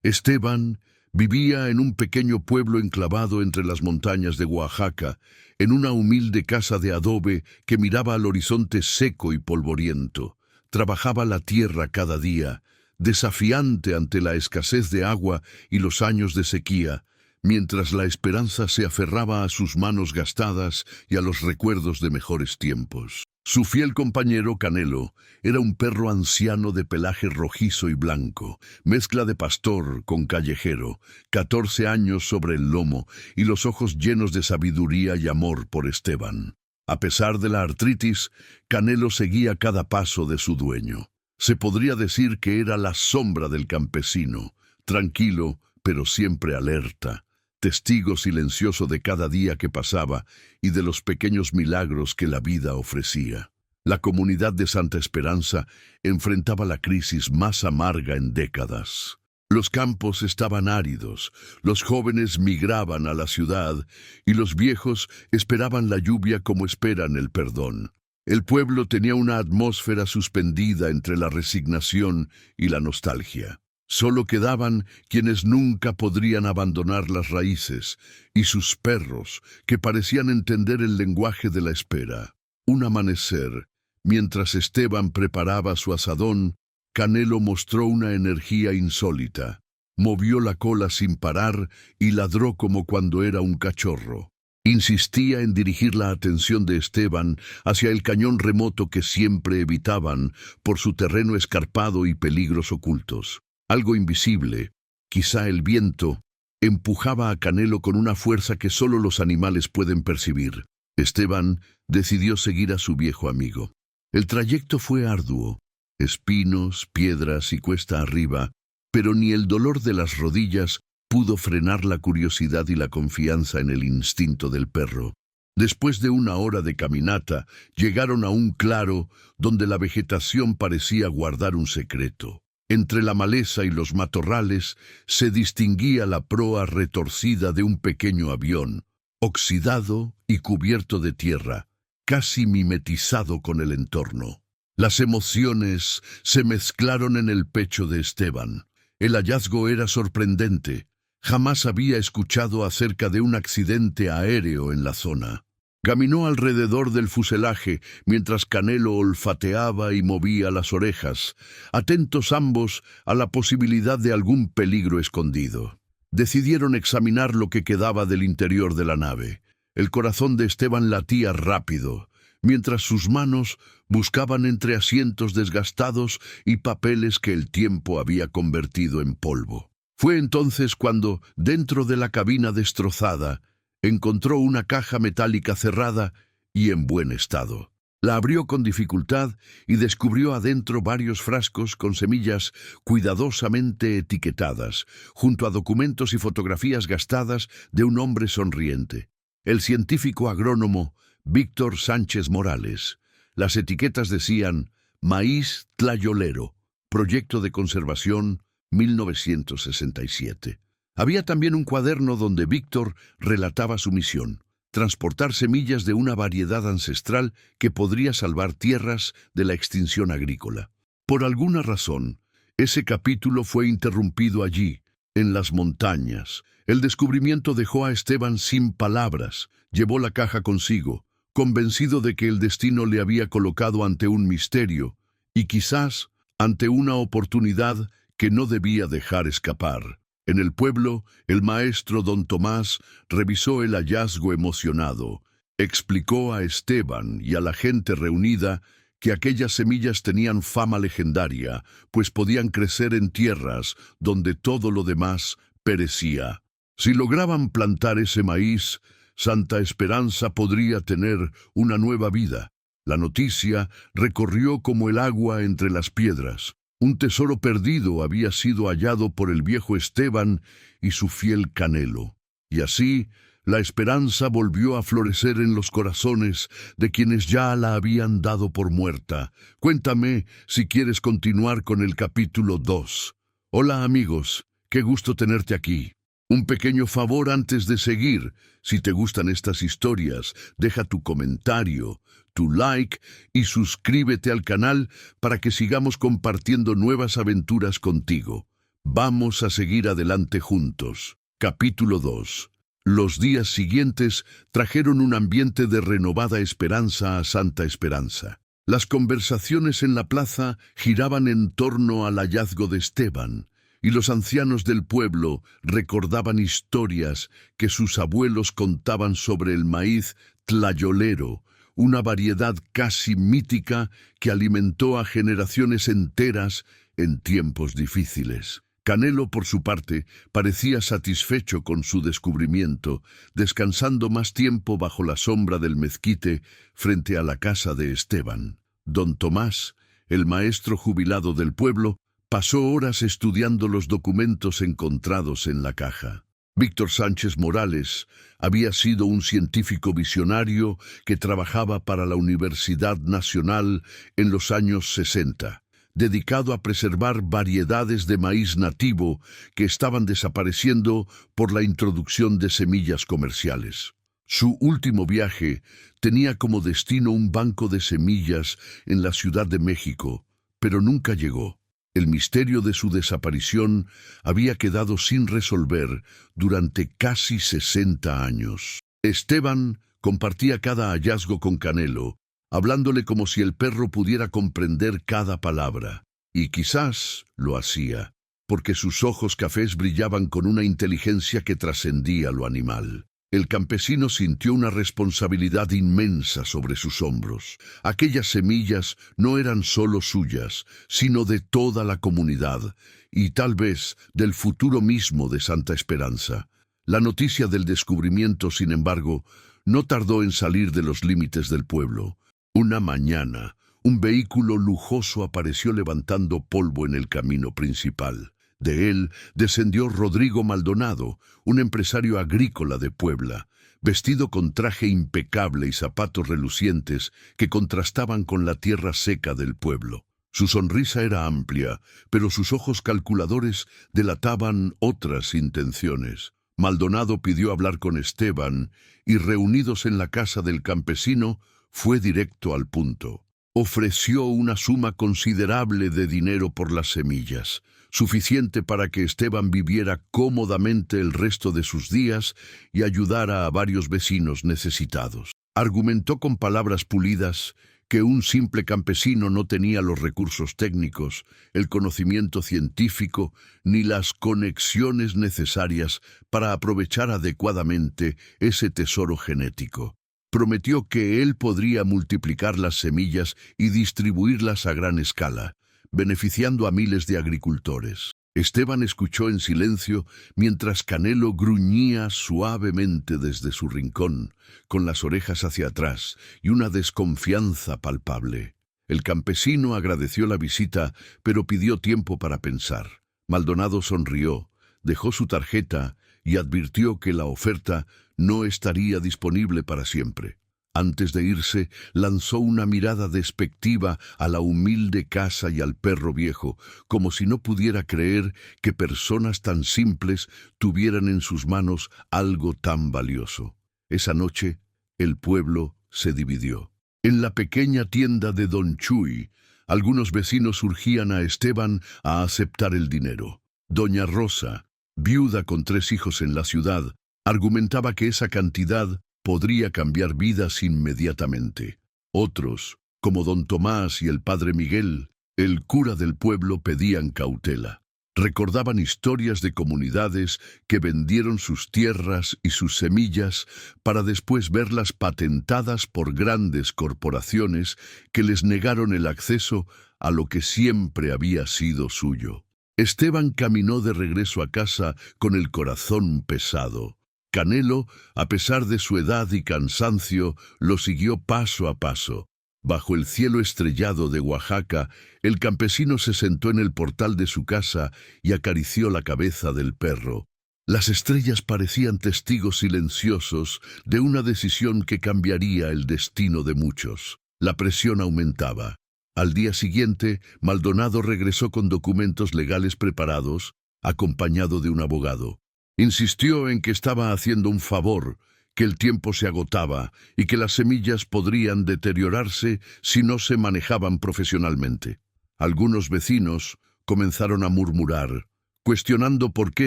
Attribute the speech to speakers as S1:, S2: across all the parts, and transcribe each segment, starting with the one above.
S1: Esteban vivía en un pequeño pueblo enclavado entre las montañas de Oaxaca, en una humilde casa de adobe que miraba al horizonte seco y polvoriento. Trabajaba la tierra cada día, desafiante ante la escasez de agua y los años de sequía, mientras la esperanza se aferraba a sus manos gastadas y a los recuerdos de mejores tiempos. Su fiel compañero Canelo era un perro anciano de pelaje rojizo y blanco, mezcla de pastor con callejero, 14 años sobre el lomo y los ojos llenos de sabiduría y amor por Esteban. A pesar de la artritis, Canelo seguía cada paso de su dueño. Se podría decir que era la sombra del campesino, tranquilo pero siempre alerta, testigo silencioso de cada día que pasaba y de los pequeños milagros que la vida ofrecía. La comunidad de Santa Esperanza enfrentaba la crisis más amarga en décadas. Los campos estaban áridos, los jóvenes migraban a la ciudad y los viejos esperaban la lluvia como esperan el perdón. El pueblo tenía una atmósfera suspendida entre la resignación y la nostalgia. Solo quedaban quienes nunca podrían abandonar las raíces, y sus perros, que parecían entender el lenguaje de la espera. Un amanecer, mientras Esteban preparaba su asadón, Canelo mostró una energía insólita. Movió la cola sin parar y ladró como cuando era un cachorro. Insistía en dirigir la atención de Esteban hacia el cañón remoto que siempre evitaban por su terreno escarpado y peligros ocultos. Algo invisible, quizá el viento, empujaba a Canelo con una fuerza que solo los animales pueden percibir. Esteban decidió seguir a su viejo amigo. El trayecto fue arduo, espinos, piedras y cuesta arriba, pero ni el dolor de las rodillas pudo frenar la curiosidad y la confianza en el instinto del perro. Después de una hora de caminata, llegaron a un claro donde la vegetación parecía guardar un secreto. Entre la maleza y los matorrales se distinguía la proa retorcida de un pequeño avión, oxidado y cubierto de tierra, casi mimetizado con el entorno. Las emociones se mezclaron en el pecho de Esteban. El hallazgo era sorprendente. Jamás había escuchado acerca de un accidente aéreo en la zona. Caminó alrededor del fuselaje mientras Canelo olfateaba y movía las orejas, atentos ambos a la posibilidad de algún peligro escondido. Decidieron examinar lo que quedaba del interior de la nave. El corazón de Esteban latía rápido, mientras sus manos buscaban entre asientos desgastados y papeles que el tiempo había convertido en polvo. Fue entonces cuando, dentro de la cabina destrozada, encontró una caja metálica cerrada y en buen estado. La abrió con dificultad y descubrió adentro varios frascos con semillas cuidadosamente etiquetadas, junto a documentos y fotografías gastadas de un hombre sonriente. El científico agrónomo Víctor Sánchez Morales. Las etiquetas decían Maíz Tlayolero, Proyecto de Conservación 1967. Había también un cuaderno donde Víctor relataba su misión: transportar semillas de una variedad ancestral que podría salvar tierras de la extinción agrícola. Por alguna razón, ese capítulo fue interrumpido allí, en las montañas. El descubrimiento dejó a Esteban sin palabras. Llevó la caja consigo, convencido de que el destino le había colocado ante un misterio y quizás ante una oportunidad que no debía dejar escapar. En el pueblo, el maestro don Tomás revisó el hallazgo emocionado. Explicó a Esteban y a la gente reunida que aquellas semillas tenían fama legendaria, pues podían crecer en tierras donde todo lo demás perecía. Si lograban plantar ese maíz, Santa Esperanza podría tener una nueva vida. La noticia recorrió como el agua entre las piedras. Un tesoro perdido había sido hallado por el viejo Esteban y su fiel Canelo. Y así, la esperanza volvió a florecer en los corazones de quienes ya la habían dado por muerta. Cuéntame si quieres continuar con el capítulo 2. Hola amigos, qué gusto tenerte aquí. Un pequeño favor antes de seguir. Si te gustan estas historias, deja tu comentario, tu like y suscríbete al canal para que sigamos compartiendo nuevas aventuras contigo. Vamos a seguir adelante juntos. Capítulo 2. Los días siguientes trajeron un ambiente de renovada esperanza a Santa Esperanza. Las conversaciones en la plaza giraban en torno al hallazgo de Esteban, y los ancianos del pueblo recordaban historias que sus abuelos contaban sobre el maíz tlayolero, una variedad casi mítica que alimentó a generaciones enteras en tiempos difíciles. Canelo, por su parte, parecía satisfecho con su descubrimiento, descansando más tiempo bajo la sombra del mezquite frente a la casa de Esteban. Don Tomás, el maestro jubilado del pueblo, pasó horas estudiando los documentos encontrados en la caja. Víctor Sánchez Morales había sido un científico visionario que trabajaba para la Universidad Nacional en los años 60. Dedicado a preservar variedades de maíz nativo que estaban desapareciendo por la introducción de semillas comerciales. Su último viaje tenía como destino un banco de semillas en la Ciudad de México, pero nunca llegó. El misterio de su desaparición había quedado sin resolver durante casi 60 años. Esteban compartía cada hallazgo con Canelo, hablándole como si el perro pudiera comprender cada palabra. Y quizás lo hacía, porque sus ojos cafés brillaban con una inteligencia que trascendía lo animal. El campesino sintió una responsabilidad inmensa sobre sus hombros. Aquellas semillas no eran solo suyas, sino de toda la comunidad, y tal vez del futuro mismo de Santa Esperanza. La noticia del descubrimiento, sin embargo, no tardó en salir de los límites del pueblo. Una mañana, un vehículo lujoso apareció levantando polvo en el camino principal. De él descendió Rodrigo Maldonado, un empresario agrícola de Puebla, vestido con traje impecable y zapatos relucientes que contrastaban con la tierra seca del pueblo. Su sonrisa era amplia, pero sus ojos calculadores delataban otras intenciones. Maldonado pidió hablar con Esteban y, reunidos en la casa del campesino, fue directo al punto. Ofreció una suma considerable de dinero por las semillas, suficiente para que Esteban viviera cómodamente el resto de sus días y ayudara a varios vecinos necesitados. Argumentó con palabras pulidas que un simple campesino no tenía los recursos técnicos, el conocimiento científico, ni las conexiones necesarias para aprovechar adecuadamente ese tesoro genético. Prometió que él podría multiplicar las semillas y distribuirlas a gran escala, beneficiando a miles de agricultores. Esteban escuchó en silencio mientras Canelo gruñía suavemente desde su rincón, con las orejas hacia atrás y una desconfianza palpable. El campesino agradeció la visita, pero pidió tiempo para pensar. Maldonado sonrió, dejó su tarjeta y advirtió que la oferta no estaría disponible para siempre. Antes de irse, lanzó una mirada despectiva a la humilde casa y al perro viejo, como si no pudiera creer que personas tan simples tuvieran en sus manos algo tan valioso. Esa noche, el pueblo se dividió. En la pequeña tienda de Don Chuy, algunos vecinos urgían a Esteban a aceptar el dinero. Doña Rosa, viuda con 3 hijos en la ciudad, argumentaba que esa cantidad podría cambiar vidas inmediatamente. Otros, como don Tomás y el padre Miguel, el cura del pueblo, pedían cautela. Recordaban historias de comunidades que vendieron sus tierras y sus semillas para después verlas patentadas por grandes corporaciones que les negaron el acceso a lo que siempre había sido suyo. Esteban caminó de regreso a casa con el corazón pesado. Canelo, a pesar de su edad y cansancio, lo siguió paso a paso. Bajo el cielo estrellado de Oaxaca, el campesino se sentó en el portal de su casa y acarició la cabeza del perro. Las estrellas parecían testigos silenciosos de una decisión que cambiaría el destino de muchos. La presión aumentaba. Al día siguiente, Maldonado regresó con documentos legales preparados, acompañado de un abogado. Insistió en que estaba haciendo un favor, que el tiempo se agotaba y que las semillas podrían deteriorarse si no se manejaban profesionalmente. Algunos vecinos comenzaron a murmurar, cuestionando por qué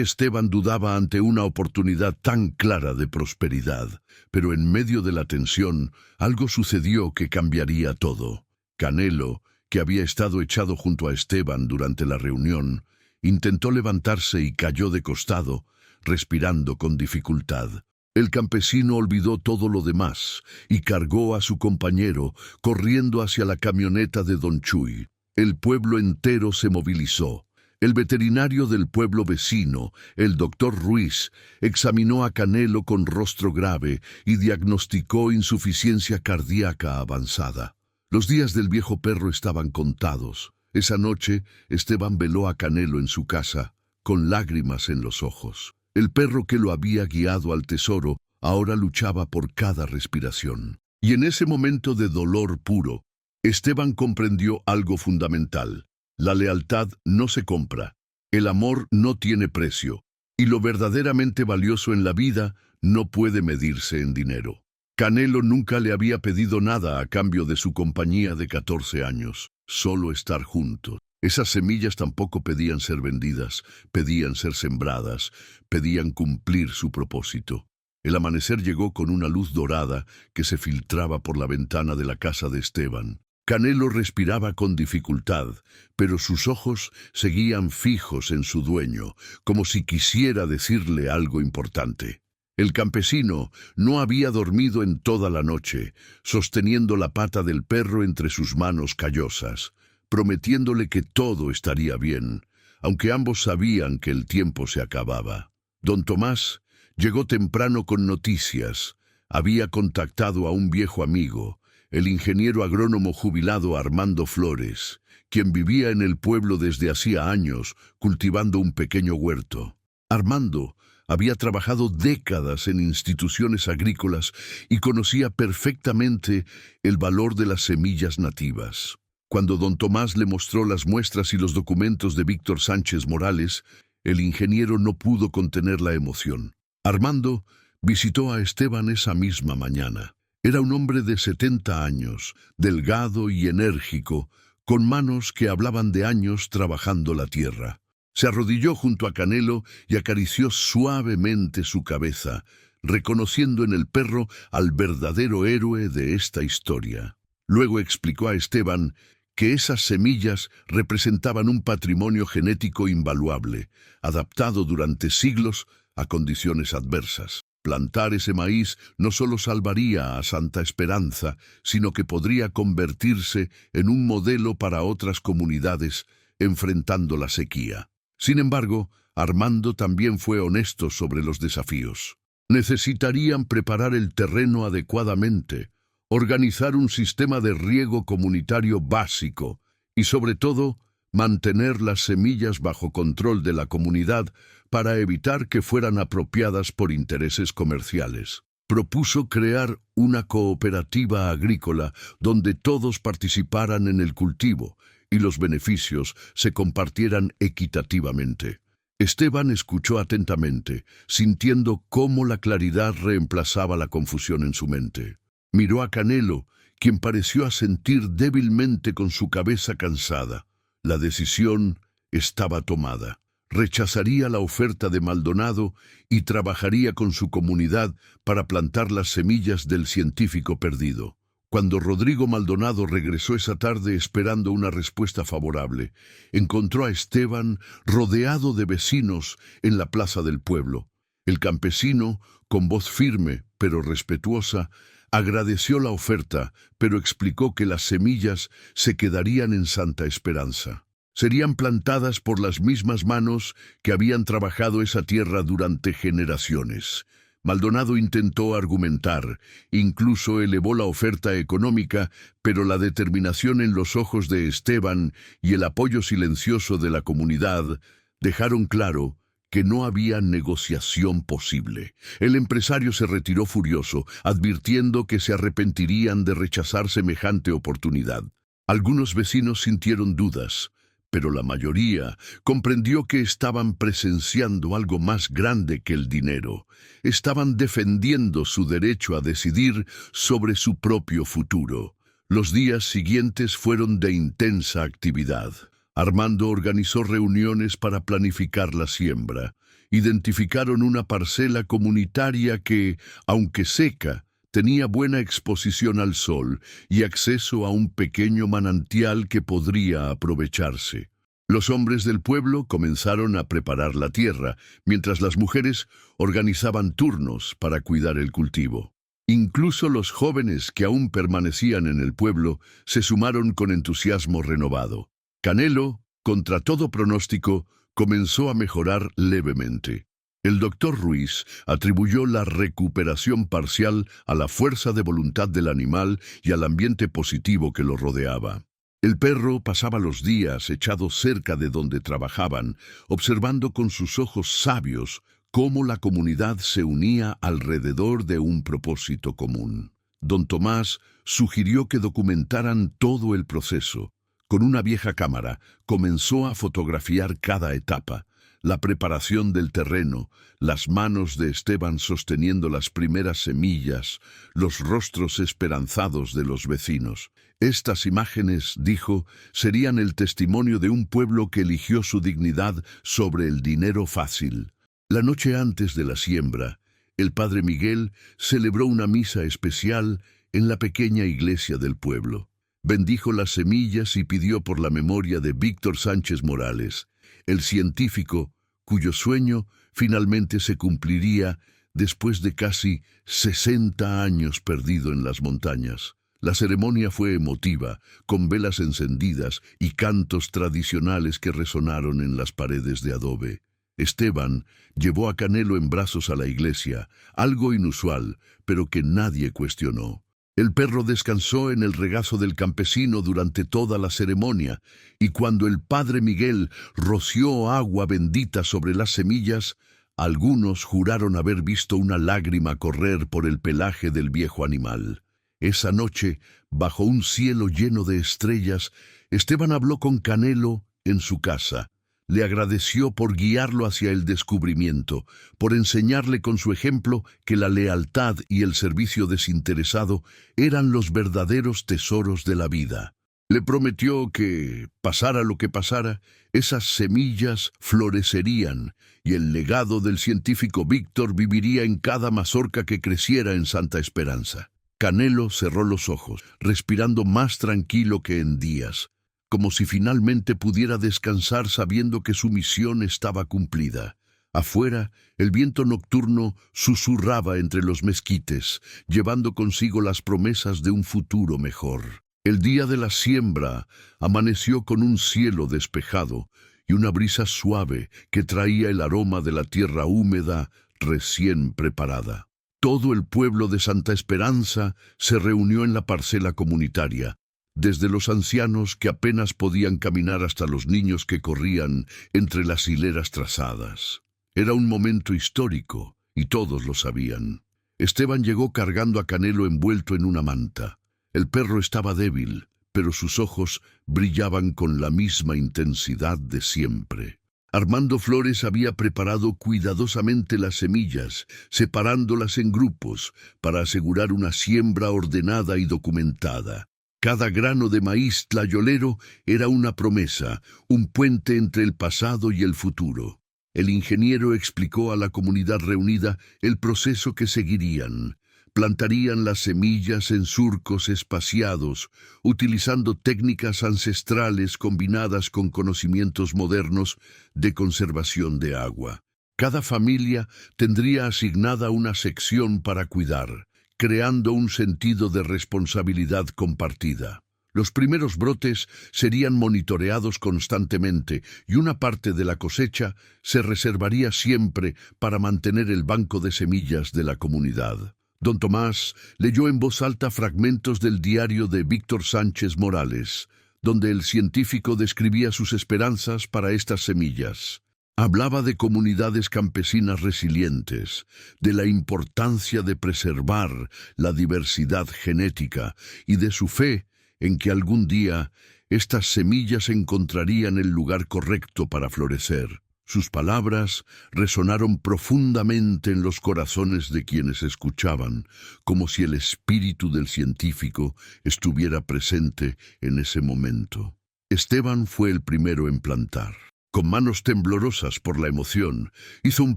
S1: Esteban dudaba ante una oportunidad tan clara de prosperidad. Pero en medio de la tensión, algo sucedió que cambiaría todo. Canelo, que había estado echado junto a Esteban durante la reunión, intentó levantarse y cayó de costado, respirando con dificultad. El campesino olvidó todo lo demás y cargó a su compañero, corriendo hacia la camioneta de Don Chuy. El pueblo entero se movilizó. El veterinario del pueblo vecino, el doctor Ruiz, examinó a Canelo con rostro grave y diagnosticó insuficiencia cardíaca avanzada. Los días del viejo perro estaban contados. Esa noche, Esteban veló a Canelo en su casa, con lágrimas en los ojos. El perro que lo había guiado al tesoro ahora luchaba por cada respiración. Y en ese momento de dolor puro, Esteban comprendió algo fundamental. La lealtad no se compra, el amor no tiene precio, y lo verdaderamente valioso en la vida no puede medirse en dinero. Canelo nunca le había pedido nada a cambio de su compañía de 14 años, solo estar juntos. Esas semillas tampoco pedían ser vendidas, pedían ser sembradas, pedían cumplir su propósito. El amanecer llegó con una luz dorada que se filtraba por la ventana de la casa de Esteban. Canelo respiraba con dificultad, pero sus ojos seguían fijos en su dueño, como si quisiera decirle algo importante. El campesino no había dormido en toda la noche, sosteniendo la pata del perro entre sus manos callosas, prometiéndole que todo estaría bien, aunque ambos sabían que el tiempo se acababa. Don Tomás llegó temprano con noticias. Había contactado a un viejo amigo, el ingeniero agrónomo jubilado Armando Flores, quien vivía en el pueblo desde hacía años, cultivando un pequeño huerto. Armando había trabajado décadas en instituciones agrícolas y conocía perfectamente el valor de las semillas nativas. Cuando don Tomás le mostró las muestras y los documentos de Víctor Sánchez Morales, el ingeniero no pudo contener la emoción. Armando visitó a Esteban esa misma mañana. Era un hombre de 70 años, delgado y enérgico, con manos que hablaban de años trabajando la tierra. Se arrodilló junto a Canelo y acarició suavemente su cabeza, reconociendo en el perro al verdadero héroe de esta historia. Luego explicó a Esteban que esas semillas representaban un patrimonio genético invaluable, adaptado durante siglos a condiciones adversas. Plantar ese maíz no solo salvaría a Santa Esperanza, sino que podría convertirse en un modelo para otras comunidades enfrentando la sequía. Sin embargo, Armando también fue honesto sobre los desafíos. Necesitarían preparar el terreno adecuadamente, organizar un sistema de riego comunitario básico y, sobre todo, mantener las semillas bajo control de la comunidad para evitar que fueran apropiadas por intereses comerciales. Propuso crear una cooperativa agrícola donde todos participaran en el cultivo y los beneficios se compartieran equitativamente. Esteban escuchó atentamente, sintiendo cómo la claridad reemplazaba la confusión en su mente. Miró a Canelo, quien pareció asentir débilmente con su cabeza cansada. La decisión estaba tomada. Rechazaría la oferta de Maldonado y trabajaría con su comunidad para plantar las semillas del científico perdido. Cuando Rodrigo Maldonado regresó esa tarde esperando una respuesta favorable, encontró a Esteban rodeado de vecinos en la plaza del pueblo. El campesino, con voz firme pero respetuosa, agradeció la oferta, pero explicó que las semillas se quedarían en Santa Esperanza. Serían plantadas por las mismas manos que habían trabajado esa tierra durante generaciones. Maldonado intentó argumentar, incluso elevó la oferta económica, pero la determinación en los ojos de Esteban y el apoyo silencioso de la comunidad dejaron claro que no había negociación posible. El empresario se retiró furioso, advirtiendo que se arrepentirían de rechazar semejante oportunidad. Algunos vecinos sintieron dudas, pero la mayoría comprendió que estaban presenciando algo más grande que el dinero. Estaban defendiendo su derecho a decidir sobre su propio futuro. Los días siguientes fueron de intensa actividad. Armando organizó reuniones para planificar la siembra. Identificaron una parcela comunitaria que, aunque seca, tenía buena exposición al sol y acceso a un pequeño manantial que podría aprovecharse. Los hombres del pueblo comenzaron a preparar la tierra, mientras las mujeres organizaban turnos para cuidar el cultivo. Incluso los jóvenes que aún permanecían en el pueblo se sumaron con entusiasmo renovado. Canelo, contra todo pronóstico, comenzó a mejorar levemente. El doctor Ruiz atribuyó la recuperación parcial a la fuerza de voluntad del animal y al ambiente positivo que lo rodeaba. El perro pasaba los días echado cerca de donde trabajaban, observando con sus ojos sabios cómo la comunidad se unía alrededor de un propósito común. Don Tomás sugirió que documentaran todo el proceso. Con una vieja cámara, comenzó a fotografiar cada etapa: la preparación del terreno, las manos de Esteban sosteniendo las primeras semillas, los rostros esperanzados de los vecinos. Estas imágenes, dijo, serían el testimonio de un pueblo que eligió su dignidad sobre el dinero fácil. La noche antes de la siembra, el padre Miguel celebró una misa especial en la pequeña iglesia del pueblo. Bendijo las semillas y pidió por la memoria de Víctor Sánchez Morales, el científico cuyo sueño finalmente se cumpliría después de casi 60 años perdido en las montañas. La ceremonia fue emotiva, con velas encendidas y cantos tradicionales que resonaron en las paredes de adobe. Esteban llevó a Canelo en brazos a la iglesia, algo inusual, pero que nadie cuestionó. El perro descansó en el regazo del campesino durante toda la ceremonia, y cuando el padre Miguel roció agua bendita sobre las semillas, algunos juraron haber visto una lágrima correr por el pelaje del viejo animal. Esa noche, bajo un cielo lleno de estrellas, Esteban habló con Canelo en su casa. Le agradeció por guiarlo hacia el descubrimiento, por enseñarle con su ejemplo que la lealtad y el servicio desinteresado eran los verdaderos tesoros de la vida. Le prometió que, pasara lo que pasara, esas semillas florecerían y el legado del científico Víctor viviría en cada mazorca que creciera en Santa Esperanza. Canelo cerró los ojos, respirando más tranquilo que en días, como si finalmente pudiera descansar sabiendo que su misión estaba cumplida. Afuera, el viento nocturno susurraba entre los mezquites, llevando consigo las promesas de un futuro mejor. El día de la siembra amaneció con un cielo despejado y una brisa suave que traía el aroma de la tierra húmeda recién preparada. Todo el pueblo de Santa Esperanza se reunió en la parcela comunitaria, desde los ancianos que apenas podían caminar hasta los niños que corrían entre las hileras trazadas. Era un momento histórico, y todos lo sabían. Esteban llegó cargando a Canelo envuelto en una manta. El perro estaba débil, pero sus ojos brillaban con la misma intensidad de siempre. Armando Flores había preparado cuidadosamente las semillas, separándolas en grupos, para asegurar una siembra ordenada y documentada. Cada grano de maíz tlayolero era una promesa, un puente entre el pasado y el futuro. El ingeniero explicó a la comunidad reunida el proceso que seguirían. Plantarían las semillas en surcos espaciados, utilizando técnicas ancestrales combinadas con conocimientos modernos de conservación de agua. Cada familia tendría asignada una sección para cuidar, creando un sentido de responsabilidad compartida. Los primeros brotes serían monitoreados constantemente y una parte de la cosecha se reservaría siempre para mantener el banco de semillas de la comunidad. Don Tomás leyó en voz alta fragmentos del diario de Víctor Sánchez Morales, donde el científico describía sus esperanzas para estas semillas. Hablaba de comunidades campesinas resilientes, de la importancia de preservar la diversidad genética y de su fe en que algún día estas semillas encontrarían el lugar correcto para florecer. Sus palabras resonaron profundamente en los corazones de quienes escuchaban, como si el espíritu del científico estuviera presente en ese momento. Esteban fue el primero en plantar. Con manos temblorosas por la emoción, hizo un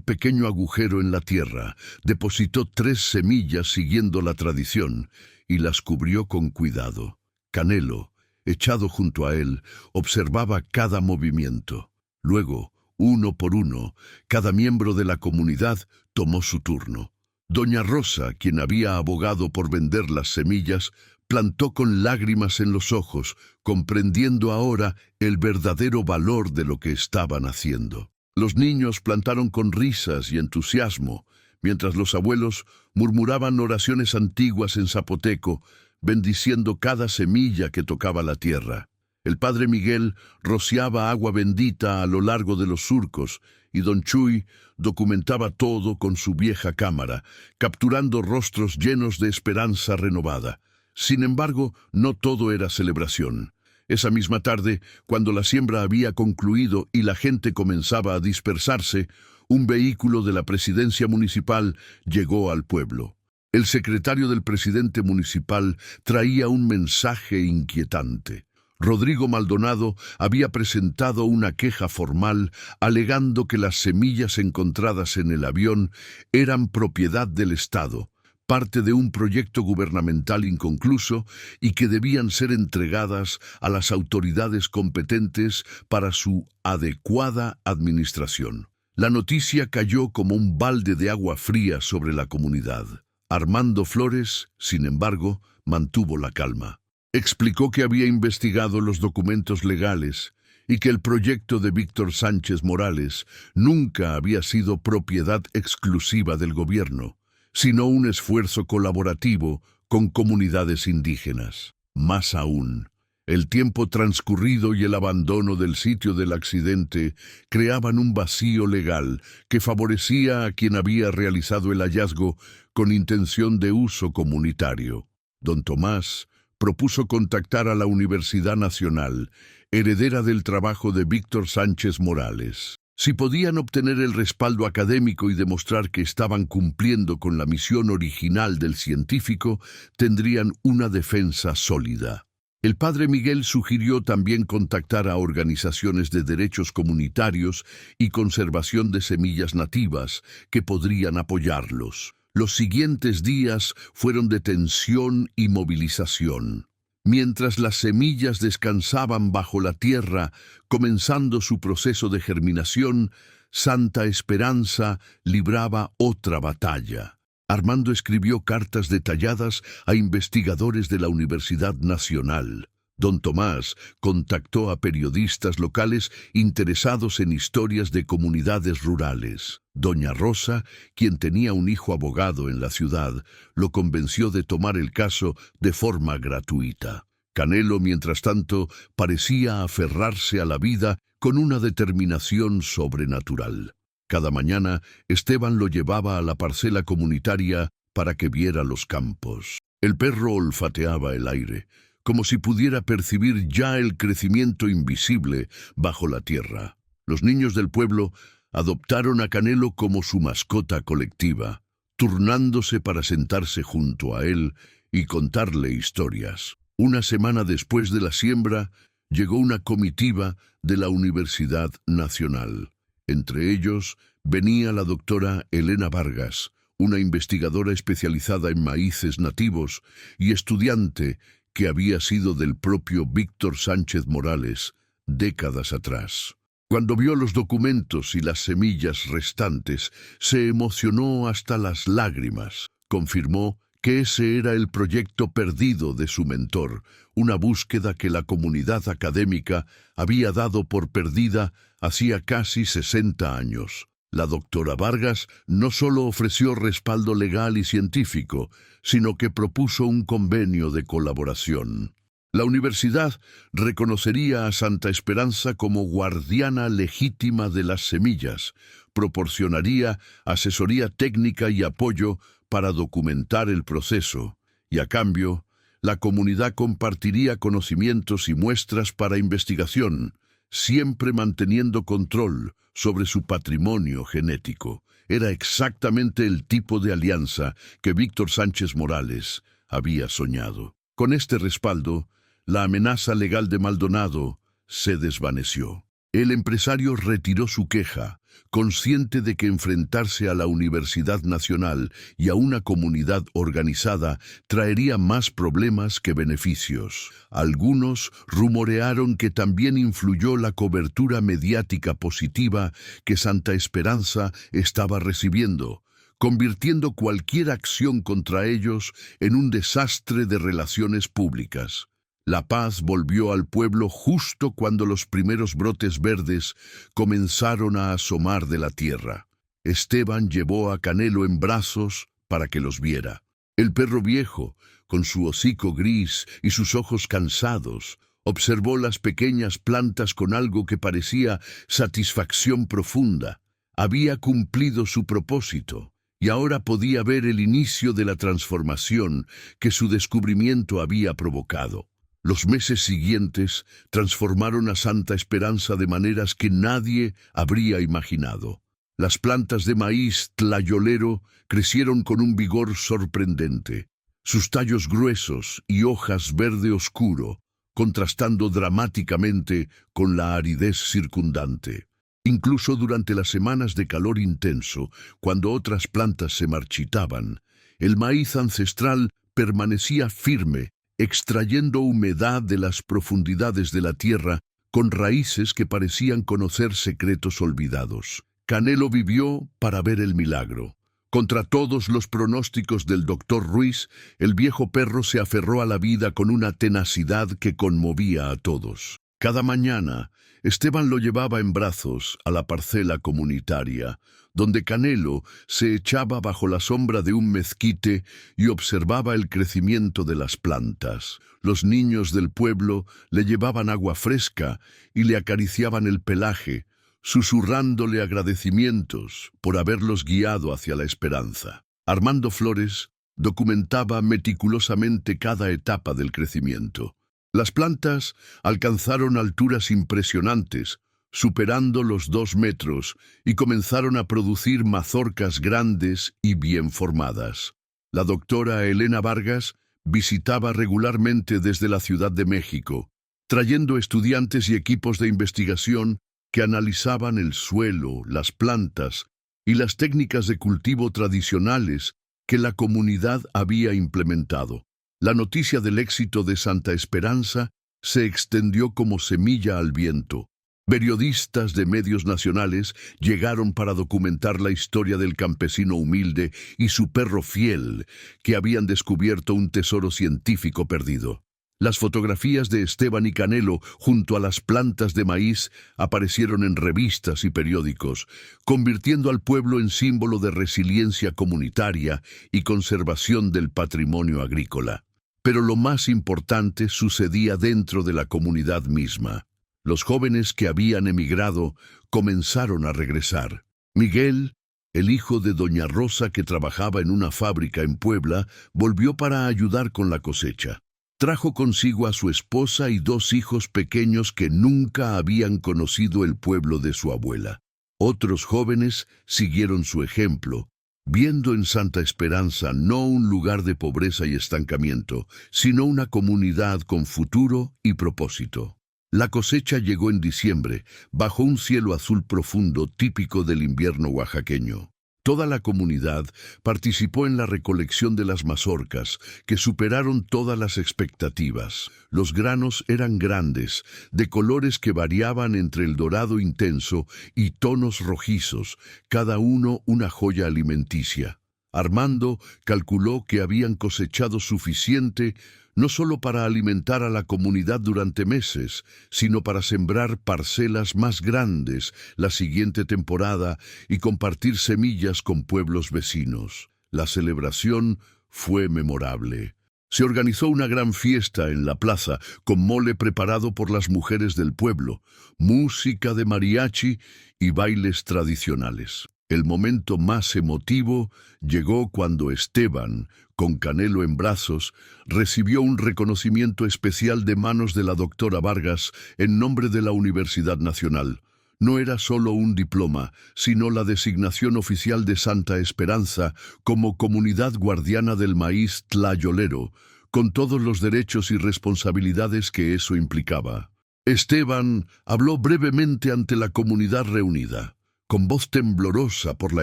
S1: pequeño agujero en la tierra, depositó 3 semillas siguiendo la tradición y las cubrió con cuidado. Canelo, echado junto a él, observaba cada movimiento. Luego, uno por uno, cada miembro de la comunidad tomó su turno. Doña Rosa, quien había abogado por vender las semillas, plantó con lágrimas en los ojos, comprendiendo ahora el verdadero valor de lo que estaban haciendo. Los niños plantaron con risas y entusiasmo, mientras los abuelos murmuraban oraciones antiguas en zapoteco, bendiciendo cada semilla que tocaba la tierra. El padre Miguel rociaba agua bendita a lo largo de los surcos, y don Chuy documentaba todo con su vieja cámara, capturando rostros llenos de esperanza renovada. Sin embargo, no todo era celebración. Esa misma tarde, cuando la siembra había concluido y la gente comenzaba a dispersarse, un vehículo de la presidencia municipal llegó al pueblo. El secretario del presidente municipal traía un mensaje inquietante. Rodrigo Maldonado había presentado una queja formal alegando que las semillas encontradas en el avión eran propiedad del Estado, parte de un proyecto gubernamental inconcluso y que debían ser entregadas a las autoridades competentes para su adecuada administración. La noticia cayó como un balde de agua fría sobre la comunidad. Armando Flores, sin embargo, mantuvo la calma. Explicó que había investigado los documentos legales y que el proyecto de Víctor Sánchez Morales nunca había sido propiedad exclusiva del gobierno, sino un esfuerzo colaborativo con comunidades indígenas. Más aún, el tiempo transcurrido y el abandono del sitio del accidente creaban un vacío legal que favorecía a quien había realizado el hallazgo con intención de uso comunitario. Don Tomás propuso contactar a la Universidad Nacional, heredera del trabajo de Víctor Sánchez Morales. Si podían obtener el respaldo académico y demostrar que estaban cumpliendo con la misión original del científico, tendrían una defensa sólida. El padre Miguel sugirió también contactar a organizaciones de derechos comunitarios y conservación de semillas nativas que podrían apoyarlos. Los siguientes días fueron de tensión y movilización. Mientras las semillas descansaban bajo la tierra, comenzando su proceso de germinación, Santa Esperanza libraba otra batalla. Armando escribió cartas detalladas a investigadores de la Universidad Nacional. Don Tomás contactó a periodistas locales interesados en historias de comunidades rurales. Doña Rosa, quien tenía un hijo abogado en la ciudad, lo convenció de tomar el caso de forma gratuita. Canelo, mientras tanto, parecía aferrarse a la vida con una determinación sobrenatural. Cada mañana, Esteban lo llevaba a la parcela comunitaria para que viera los campos. El perro olfateaba el aire, como si pudiera percibir ya el crecimiento invisible bajo la tierra. Los niños del pueblo adoptaron a Canelo como su mascota colectiva, turnándose para sentarse junto a él y contarle historias. Una semana después de la siembra, llegó una comitiva de la Universidad Nacional. Entre ellos venía la doctora Elena Vargas, una investigadora especializada en maíces nativos y estudiante que había sido del propio Víctor Sánchez Morales décadas atrás. Cuando vio los documentos y las semillas restantes, se emocionó hasta las lágrimas. Confirmó que ese era el proyecto perdido de su mentor, una búsqueda que la comunidad académica había dado por perdida hacía casi 60 años. La doctora Vargas no solo ofreció respaldo legal y científico, sino que propuso un convenio de colaboración. La universidad reconocería a Santa Esperanza como guardiana legítima de las semillas, proporcionaría asesoría técnica y apoyo para documentar el proceso, y a cambio, la comunidad compartiría conocimientos y muestras para investigación, siempre manteniendo control sobre su patrimonio genético. Era exactamente el tipo de alianza que Víctor Sánchez Morales había soñado. Con este respaldo, la amenaza legal de Maldonado se desvaneció. El empresario retiró su queja, consciente de que enfrentarse a la Universidad Nacional y a una comunidad organizada traería más problemas que beneficios. Algunos rumorearon que también influyó la cobertura mediática positiva que Santa Esperanza estaba recibiendo, convirtiendo cualquier acción contra ellos en un desastre de relaciones públicas. La paz volvió al pueblo justo cuando los primeros brotes verdes comenzaron a asomar de la tierra. Esteban llevó a Canelo en brazos para que los viera. El perro viejo, con su hocico gris y sus ojos cansados, observó las pequeñas plantas con algo que parecía satisfacción profunda. Había cumplido su propósito, y ahora podía ver el inicio de la transformación que su descubrimiento había provocado. Los meses siguientes transformaron a Santa Esperanza de maneras que nadie habría imaginado. Las plantas de maíz tlayolero crecieron con un vigor sorprendente. Sus tallos gruesos y hojas verde oscuro, contrastando dramáticamente con la aridez circundante. Incluso durante las semanas de calor intenso, cuando otras plantas se marchitaban, el maíz ancestral permanecía firme, extrayendo humedad de las profundidades de la tierra con raíces que parecían conocer secretos olvidados. Canelo vivió para ver el milagro. Contra todos los pronósticos del doctor Ruiz, el viejo perro se aferró a la vida con una tenacidad que conmovía a todos. Cada mañana, Esteban lo llevaba en brazos a la parcela comunitaria, donde Canelo se echaba bajo la sombra de un mezquite y observaba el crecimiento de las plantas. Los niños del pueblo le llevaban agua fresca y le acariciaban el pelaje, susurrándole agradecimientos por haberlos guiado hacia la esperanza. Armando Flores documentaba meticulosamente cada etapa del crecimiento. Las plantas alcanzaron alturas impresionantes, superando los 2 metros, y comenzaron a producir mazorcas grandes y bien formadas. La doctora Elena Vargas visitaba regularmente desde la Ciudad de México, trayendo estudiantes y equipos de investigación que analizaban el suelo, las plantas y las técnicas de cultivo tradicionales que la comunidad había implementado. La noticia del éxito de Santa Esperanza se extendió como semilla al viento. Periodistas de medios nacionales llegaron para documentar la historia del campesino humilde y su perro fiel, que habían descubierto un tesoro científico perdido. Las fotografías de Esteban y Canelo junto a las plantas de maíz aparecieron en revistas y periódicos, convirtiendo al pueblo en símbolo de resiliencia comunitaria y conservación del patrimonio agrícola. Pero lo más importante sucedía dentro de la comunidad misma. Los jóvenes que habían emigrado comenzaron a regresar. Miguel, el hijo de doña Rosa que trabajaba en una fábrica en Puebla, volvió para ayudar con la cosecha. Trajo consigo a su esposa y 2 hijos pequeños que nunca habían conocido el pueblo de su abuela. Otros jóvenes siguieron su ejemplo, viendo en Santa Esperanza no un lugar de pobreza y estancamiento, sino una comunidad con futuro y propósito. La cosecha llegó en diciembre, bajo un cielo azul profundo típico del invierno oaxaqueño. Toda la comunidad participó en la recolección de las mazorcas, que superaron todas las expectativas. Los granos eran grandes, de colores que variaban entre el dorado intenso y tonos rojizos, cada uno una joya alimenticia. Armando calculó que habían cosechado suficiente no solo para alimentar a la comunidad durante meses, sino para sembrar parcelas más grandes la siguiente temporada y compartir semillas con pueblos vecinos. La celebración fue memorable. Se organizó una gran fiesta en la plaza, con mole preparado por las mujeres del pueblo, música de mariachi y bailes tradicionales. El momento más emotivo llegó cuando Esteban, con Canelo en brazos, recibió un reconocimiento especial de manos de la doctora Vargas en nombre de la Universidad Nacional. No era solo un diploma, sino la designación oficial de Santa Esperanza como comunidad guardiana del maíz tlayolero, con todos los derechos y responsabilidades que eso implicaba. Esteban habló brevemente ante la comunidad reunida. Con voz temblorosa por la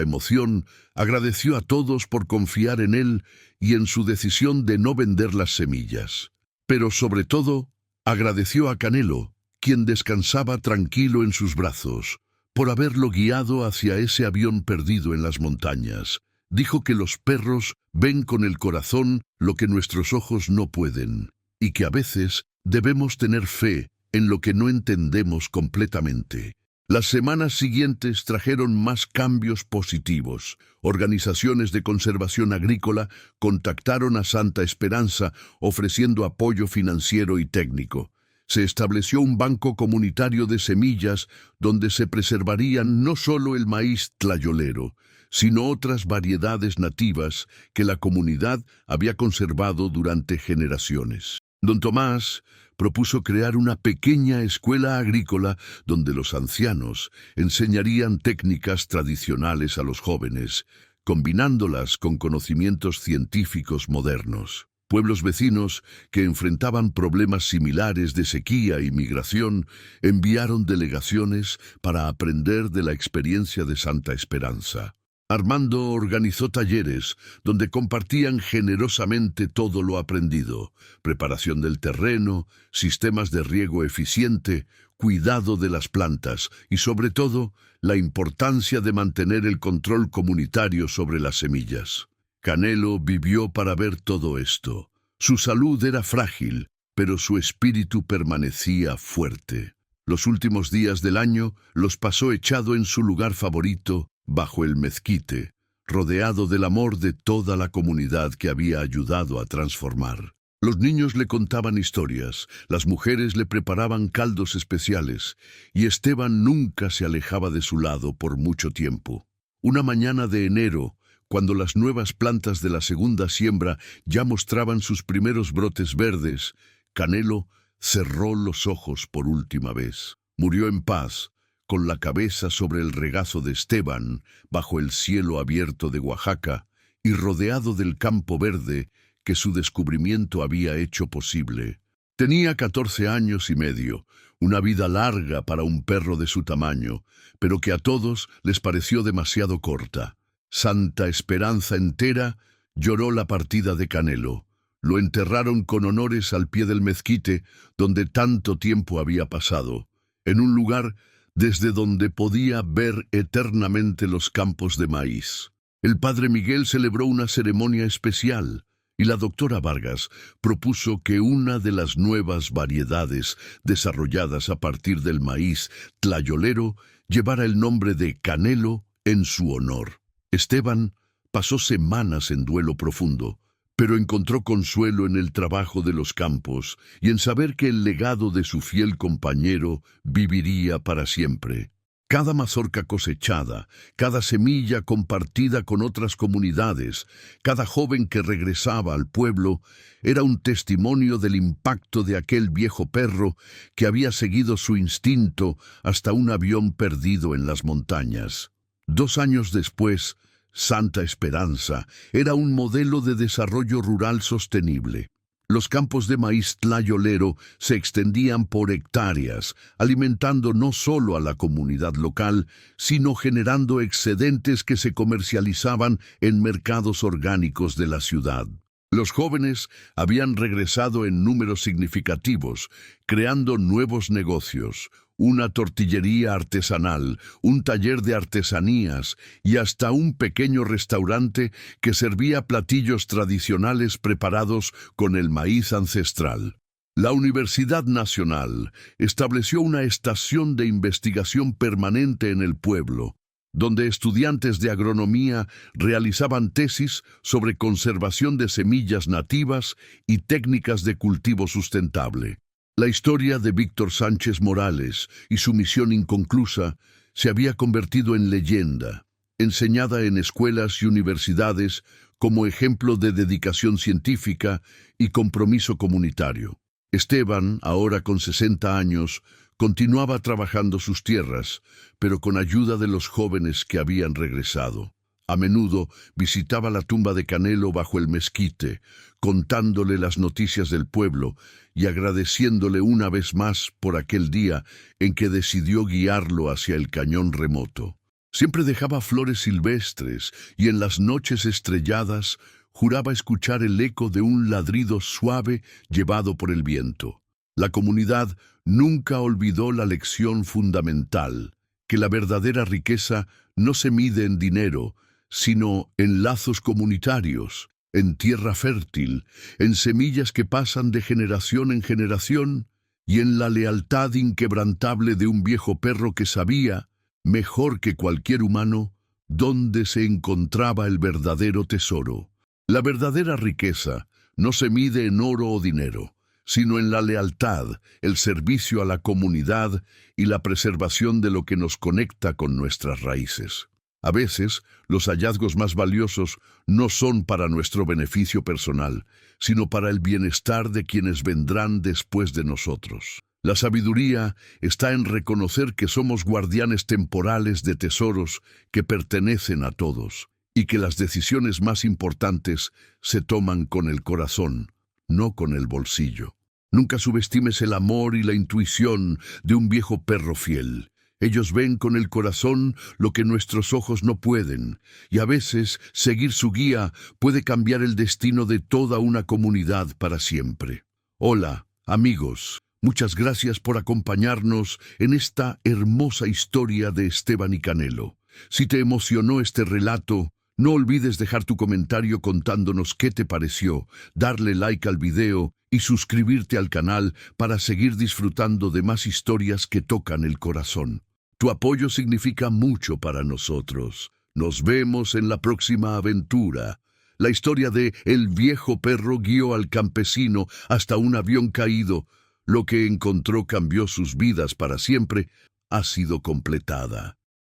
S1: emoción, agradeció a todos por confiar en él y en su decisión de no vender las semillas. Pero sobre todo, agradeció a Canelo, quien descansaba tranquilo en sus brazos, por haberlo guiado hacia ese avión perdido en las montañas. Dijo que los perros ven con el corazón lo que nuestros ojos no pueden, y que a veces debemos tener fe en lo que no entendemos completamente. Las semanas siguientes trajeron más cambios positivos. Organizaciones de conservación agrícola contactaron a Santa Esperanza ofreciendo apoyo financiero y técnico. Se estableció un banco comunitario de semillas donde se preservarían no solo el maíz tlayolero, sino otras variedades nativas que la comunidad había conservado durante generaciones. Don Tomás propuso crear una pequeña escuela agrícola donde los ancianos enseñarían técnicas tradicionales a los jóvenes, combinándolas con conocimientos científicos modernos. Pueblos vecinos que enfrentaban problemas similares de sequía y migración enviaron delegaciones para aprender de la experiencia de Santa Esperanza. Armando organizó talleres donde compartían generosamente todo lo aprendido: preparación del terreno, sistemas de riego eficiente, cuidado de las plantas y, sobre todo, la importancia de mantener el control comunitario sobre las semillas. Canelo vivió para ver todo esto. Su salud era frágil, pero su espíritu permanecía fuerte. Los últimos días del año los pasó echado en su lugar favorito, bajo el mezquite, rodeado del amor de toda la comunidad que había ayudado a transformar. Los niños le contaban historias, las mujeres le preparaban caldos especiales, y Esteban nunca se alejaba de su lado por mucho tiempo. Una mañana de enero, cuando las nuevas plantas de la segunda siembra ya mostraban sus primeros brotes verdes, Canelo cerró los ojos por última vez. Murió en paz, con la cabeza sobre el regazo de Esteban, bajo el cielo abierto de Oaxaca y rodeado del campo verde que su descubrimiento había hecho posible. Tenía 14 años y medio, una vida larga para un perro de su tamaño, pero que a todos les pareció demasiado corta. Santa Esperanza entera lloró la partida de Canelo. Lo enterraron con honores al pie del mezquite, donde tanto tiempo había pasado, en un lugar desde donde podía ver eternamente los campos de maíz. El padre Miguel celebró una ceremonia especial y la doctora Vargas propuso que una de las nuevas variedades desarrolladas a partir del maíz tlayolero llevara el nombre de Canelo en su honor. Esteban pasó semanas en duelo profundo, pero encontró consuelo en el trabajo de los campos y en saber que el legado de su fiel compañero viviría para siempre. Cada mazorca cosechada, cada semilla compartida con otras comunidades, cada joven que regresaba al pueblo, era un testimonio del impacto de aquel viejo perro que había seguido su instinto hasta un avión perdido en las montañas. 2 años después, Santa Esperanza era un modelo de desarrollo rural sostenible. Los campos de maíz tlayolero se extendían por hectáreas, alimentando no solo a la comunidad local, sino generando excedentes que se comercializaban en mercados orgánicos de la ciudad. Los jóvenes habían regresado en números significativos, creando nuevos negocios, una tortillería artesanal, un taller de artesanías y hasta un pequeño restaurante que servía platillos tradicionales preparados con el maíz ancestral. La Universidad Nacional estableció una estación de investigación permanente en el pueblo, donde estudiantes de agronomía realizaban tesis sobre conservación de semillas nativas y técnicas de cultivo sustentable. La historia de Víctor Sánchez Morales y su misión inconclusa se había convertido en leyenda, enseñada en escuelas y universidades como ejemplo de dedicación científica y compromiso comunitario. Esteban, ahora con 60 años, continuaba trabajando sus tierras, pero con ayuda de los jóvenes que habían regresado. A menudo visitaba la tumba de Canelo bajo el mezquite, contándole las noticias del pueblo y agradeciéndole una vez más por aquel día en que decidió guiarlo hacia el cañón remoto. Siempre dejaba flores silvestres y en las noches estrelladas juraba escuchar el eco de un ladrido suave llevado por el viento. La comunidad nunca olvidó la lección fundamental, que la verdadera riqueza no se mide en dinero, sino en lazos comunitarios, en tierra fértil, en semillas que pasan de generación en generación y en la lealtad inquebrantable de un viejo perro que sabía, mejor que cualquier humano, dónde se encontraba el verdadero tesoro. La verdadera riqueza no se mide en oro o dinero, sino en la lealtad, el servicio a la comunidad y la preservación de lo que nos conecta con nuestras raíces. A veces, los hallazgos más valiosos no son para nuestro beneficio personal, sino para el bienestar de quienes vendrán después de nosotros. La sabiduría está en reconocer que somos guardianes temporales de tesoros que pertenecen a todos, y que las decisiones más importantes se toman con el corazón, no con el bolsillo. Nunca subestimes el amor y la intuición de un viejo perro fiel. Ellos ven con el corazón lo que nuestros ojos no pueden, y a veces seguir su guía puede cambiar el destino de toda una comunidad para siempre. Hola, amigos. Muchas gracias por acompañarnos en esta hermosa historia de Esteban y Canelo. Si te emocionó este relato, no olvides dejar tu comentario contándonos qué te pareció, darle like al video y suscribirte al canal para seguir disfrutando de más historias que tocan el corazón. Tu apoyo significa mucho para nosotros. Nos vemos en la próxima aventura. La historia de El viejo perro guió al campesino hasta un avión caído. Lo que encontró cambió sus vidas para siempre, ha sido completada.